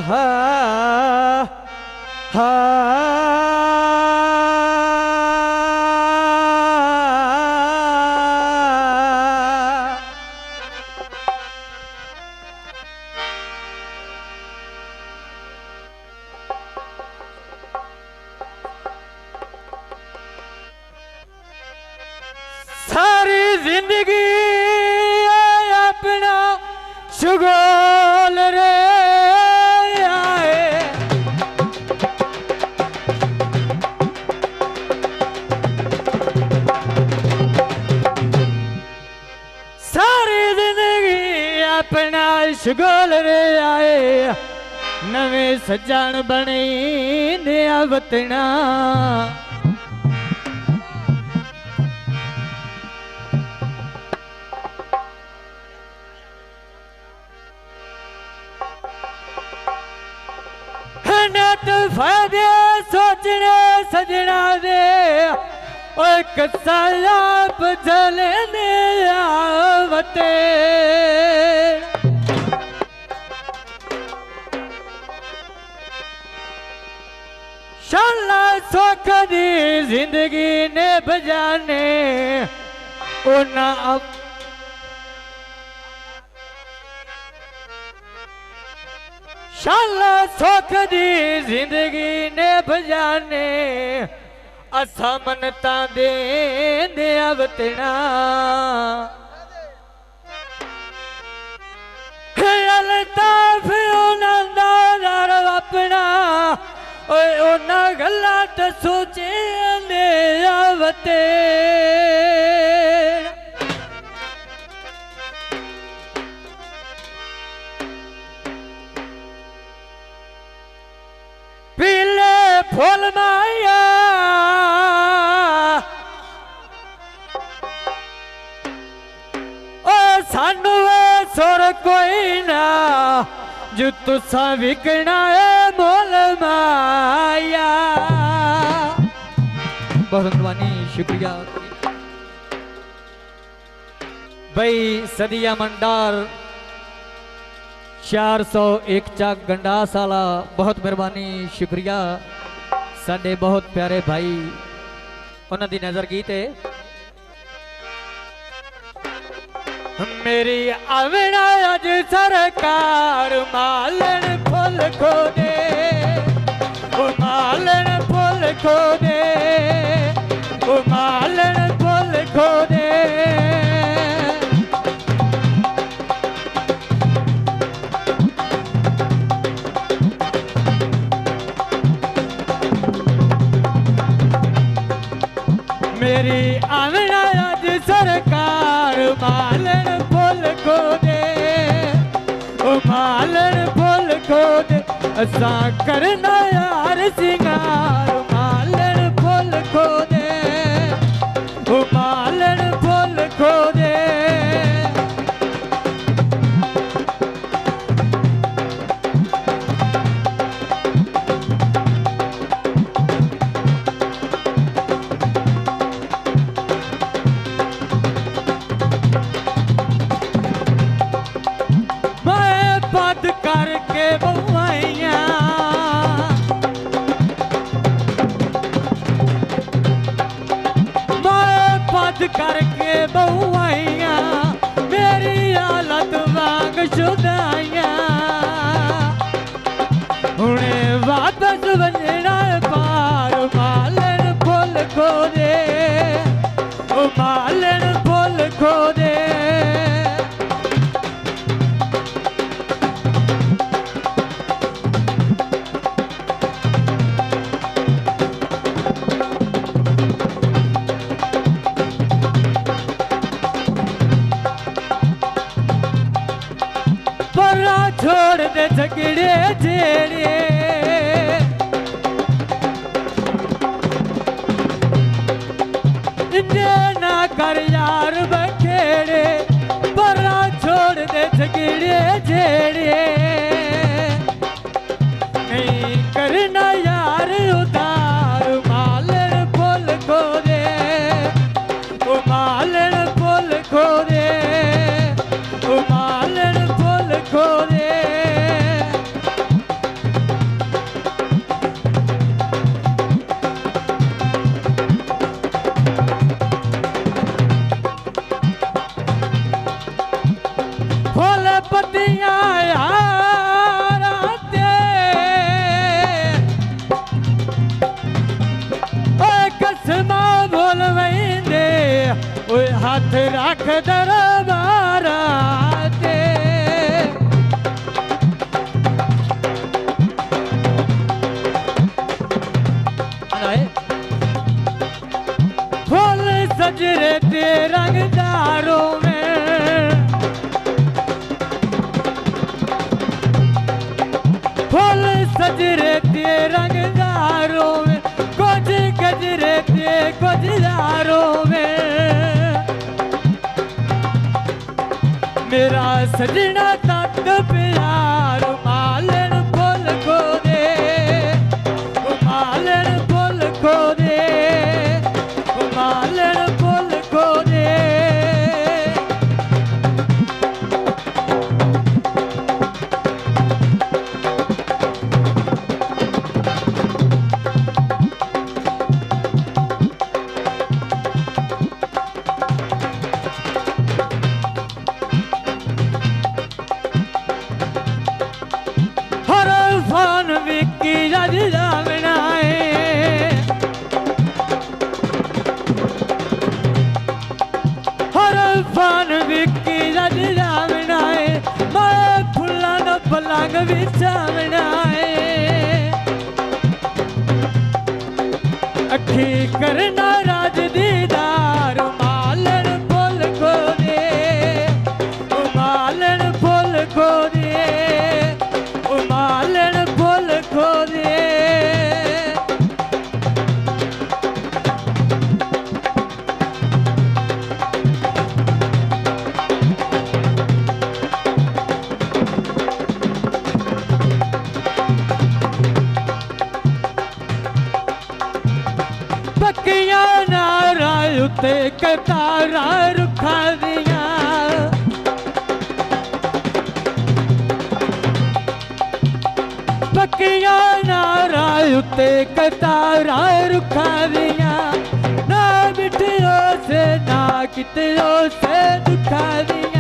हा हा सारी जिंदगी अपना शुगल रे आए सारी जिंदगी अपना शुगल रे आए नवे सज्जन बने दिया वतना फायदे सोचने सजना दे कसाप जलने आवते शाला सुख दी जिंदगी ने बजाने उन्ना अब शाला सुख दी जिंदगी ने बजाने असा मनता दे अवतना अल्ताफ अपना उन्ना गल्ला तो सोचे दे अवते फूल माया ओ सानू सुर कोई ना जो तुसा विकना है मोल माया। बहुत धन्यवाद शुक्रिया भाई सदिया मंडार 401 चक गंडास वाला बहुत मेहरबानी शुक्रिया साडे बहुत प्यारे भाई उन्हां दी नजर गीत है मेरी आवना अज सरकार मालन फुल खो दे ओ मालन फुल खो दे ओ मालन फुल खो दे मेरी आवना अज सरकार मालन फुल खो दे ओ मालन फुल खो दे असा करना यार सिंगार मालन फुल खो दे ओ मालन फुल खो दे करके बउआइया मैं पद करके बउआइया मेरी हालत वांग शुदाइया हुणे वापस वजना पार मालन फुल खो दे ओ मालन फुल खो दे छोड़ दे झगड़े जेड़े हाथ रख दरबारा ते फूल सजरे ते रंगदारों में फूल सजरे ते रंगदारों में कुछ गजरे ते गुजरारों में मेरा सजना तक प्यार मालन फुल को दे मालन फुल को दे मालन फुल को दे फान विकी जजदा बनाए हर फान विकी जजदा बनाए मैं फुल्ला न पलंग बिछा बनाए अखी करना राज दीदार मालन फुल को दे मालन फुल को दे मालन फुल को दे पक्कियां नारा उत्ते कतारा रुखा दिया पक्कियां नारा उत्ते कतारा रुखा दिया ना मिठियों से ना कितियों से दुखा दिया